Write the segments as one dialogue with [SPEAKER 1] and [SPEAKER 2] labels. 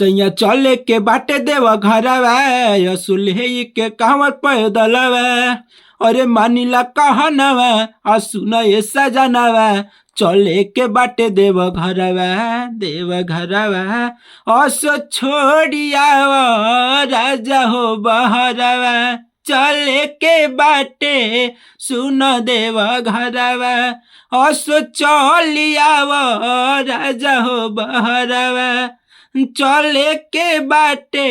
[SPEAKER 1] सैया चले के बाटे देव घरवा सुलहे के कांवर पैदलवा अरे मानिला कहनवा आ सुन ये सजनवा चले के बाटे देव घरवा असो छोड़िया राजा हो बहरवा चले के बाटे सुन देव घरवा असो चलिया राजा हो बहरवा चले के बाटे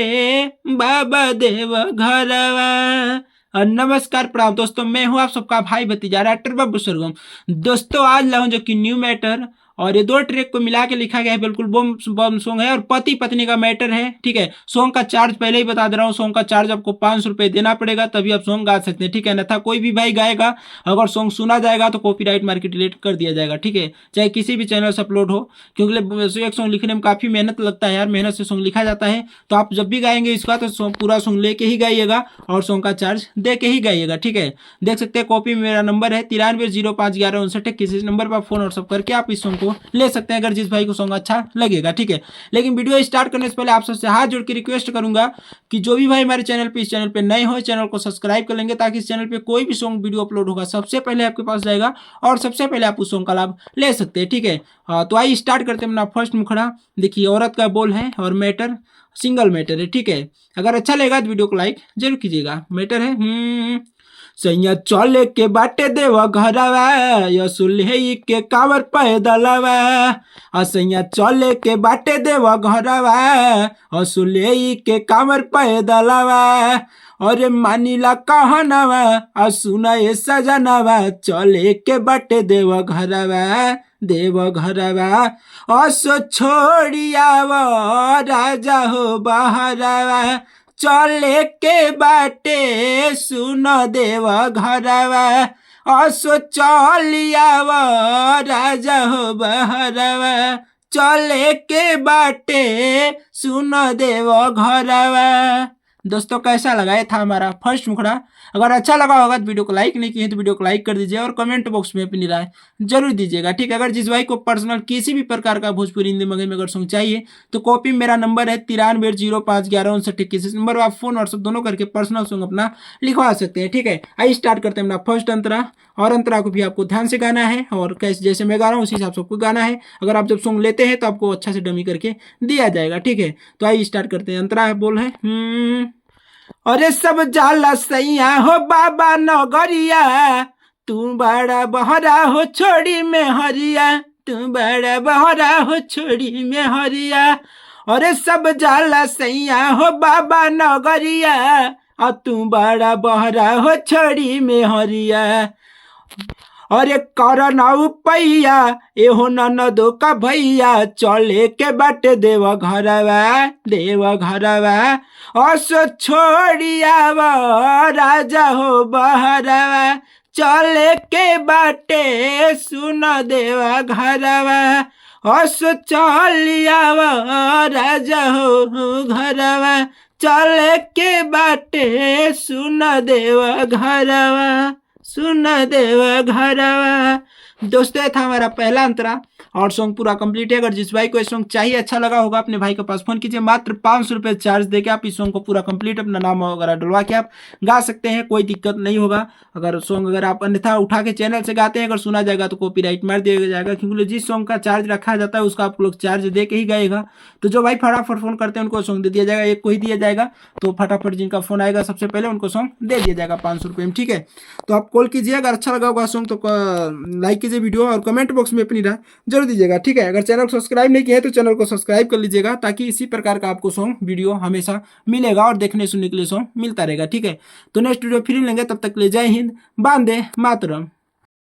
[SPEAKER 1] बाबा देव घरवा। नमस्कार प्रणाम दोस्तों, मैं हूं आप सबका भाई भतीजा राइटर बाबू सरगम। दोस्तों आज लाऊं जो कि न्यू मैटर और ये दो ट्रैक को मिला के लिखा गया है, बिल्कुल बम बम सॉन्ग है और पति पत्नी का मैटर है। ठीक है, सॉन्ग का चार्ज पहले ही बता दे रहा हूँ, सॉन्ग का चार्ज आपको 500 रुपये देना पड़ेगा तभी आप सॉन्ग गा सकते हैं। ठीक है, अन्यथा कोई भी भाई गाएगा अगर सॉन्ग सुना जाएगा तो कॉपीराइट मार के डिलीट कर दिया जाएगा। ठीक है, चाहे किसी भी चैनल से अपलोड हो, क्योंकि एक सॉन्ग लिखने में काफी मेहनत लगता है यार, मेहनत से सॉन्ग लिखा जाता है। तो आप जब भी गाएंगे इसका तो पूरा सॉन्ग लेके ही गाइएगा और सॉन्ग का चार्ज दे के ही गाइएगा। ठीक है, देख सकते हैं कॉपी में मेरा नंबर है 93051159। किसी नंबर पर फोन और सब करके आप इस सॉन्ग को ले सकते हैं अगर जिस भाई को सॉन्ग अच्छा लगेगा। ठीक है, लेकिन वीडियो स्टार्ट करने से पहले आप सबसे हाथ जोड़ के रिक्वेस्ट करूंगा कि जो भी भाई हमारे चैनल पे इस चैनल पे नए हो चैनल को सब्सक्राइब कर लेंगे ताकि इस चैनल पे कोई भी सॉन्ग वीडियो अपलोड होगा सबसे पहले आपके पास जाएगा और सबसे पहले आप उस सॉन्ग का लाभ ले सकते हैं। ठीक है, तो आइए स्टार्ट करते हैं अपना फर्स्ट मुखड़ा। देखिए औरत का बोल है और मैटर सिंगल मैटर है। ठीक है, अगर अच्छा लगेगा तो वीडियो को लाइक जरूर कीजिएगा। मैटर है सैया चले के बाटे देव घरवा सुलहे के कांवर पैदलवा सैया चले के बाटे देव घरवा सुलहे के कांवर पैदलवा अरे मानिला कहनवा सुन ये सजनवा चले के बाटे देव घरवा असो छोड़िया राजा हो बहरवा चले के बाटे सुन देव घरवा असो चलिया राजा हो बहरवा चले के बाटे सुन देव घरवा। दोस्तों कैसा लगा, ये था हमारा फर्स्ट मुखड़ा। अगर अच्छा लगा होगा तो वीडियो को लाइक नहीं किए तो वीडियो को लाइक कर दीजिए और कमेंट बॉक्स में अपनी राय जरूर दीजिएगा। ठीक है, अगर जिस भाई को पर्सनल किसी भी प्रकार का भोजपुरी हिंदी मंगल में अगर सॉन्ग चाहिए तो कॉपी मेरा नंबर है 93051159। किसी नंबर पर आप फोन और सब दोनों करके पर्सनल सॉन्ग अपना लिखवा सकते हैं। ठीक है, आइए स्टार्ट करते हैं अपना फर्स्ट अंतरा। और अंतरा को भी आपको ध्यान से गाना है और कैसे जैसे मैं गा रहा हूँ उसी हिसाब से आपको गाना है। अगर आप जब सॉन्ग लेते हैं तो आपको अच्छा से डमी करके दिया जाएगा। ठीक है, तो आइए स्टार्ट करते हैं। अंतरा बोल है अरे सब जाला सैया हो बाबा नगरिया तू बड़ा बहरा हो छोड़ी में हरिया तू बड़ा बहरा हो छोड़ी में हरिया अरे सब जाला सैया हो बाबा नगरिया और तू बड़ा बहरा हो छोड़ी में हरिया अरे करना पैया एहो ननदो का भैया चले के बाटे देव घरवा असो छोड़िया राजा हो बहरवा चले के बाटे सुन देव घरवा असो चलिया राजा हो घरवा चले के बाटे सुन देव घरवा सुन देव घरवा। दोस्तों ये था हमारा पहला अंतरा और सॉन्ग पूरा कंप्लीट है। अगर जिस भाई को ये सॉन्ग चाहिए अच्छा लगा होगा अपने भाई के पास फोन कीजिए, मात्र 500 रुपये चार्ज देके आप इस सॉन्ग को पूरा कंप्लीट अपना नाम वगैरह डलवा के आप गा सकते हैं, कोई दिक्कत नहीं होगा। अगर सॉन्ग अगर आप अन्यथा उठा के चैनल से गाते हैं अगर सुना जाएगा तो कॉपीराइट मार दिया जाएगा, क्योंकि जिस सॉन्ग का चार्ज रखा जाता है उसका आप लोग चार्ज दे के ही गाएगा। तो जो भाई फटाफट फोन करते हैं उनको सॉन्ग दे दिया जाएगा, एक को ही दिया जाएगा। तो फटाफट जिनका फोन आएगा सबसे पहले उनको सॉन्ग दे दिया जाएगा 500 रुपये में। ठीक है, तो आप कॉल कीजिए, अगर अच्छा लगा होगा सॉन्ग तो लाइक कीजिए वीडियो और कमेंट बॉक्स में अपनी राय जरूर दीजिएगा। ठीक है, अगर चैनल को सब्सक्राइब नहीं किया है तो चैनल को सब्सक्राइब कर लीजिएगा ताकि इसी प्रकार का आपको सॉन्ग वीडियो हमेशा मिलेगा और देखने सुनने के लिए सॉन्ग मिलता रहेगा। ठीक है, तो नेक्स्ट वीडियो फिर मिलेंगे, तब तक ले जय हिंद, वंदे मातरम।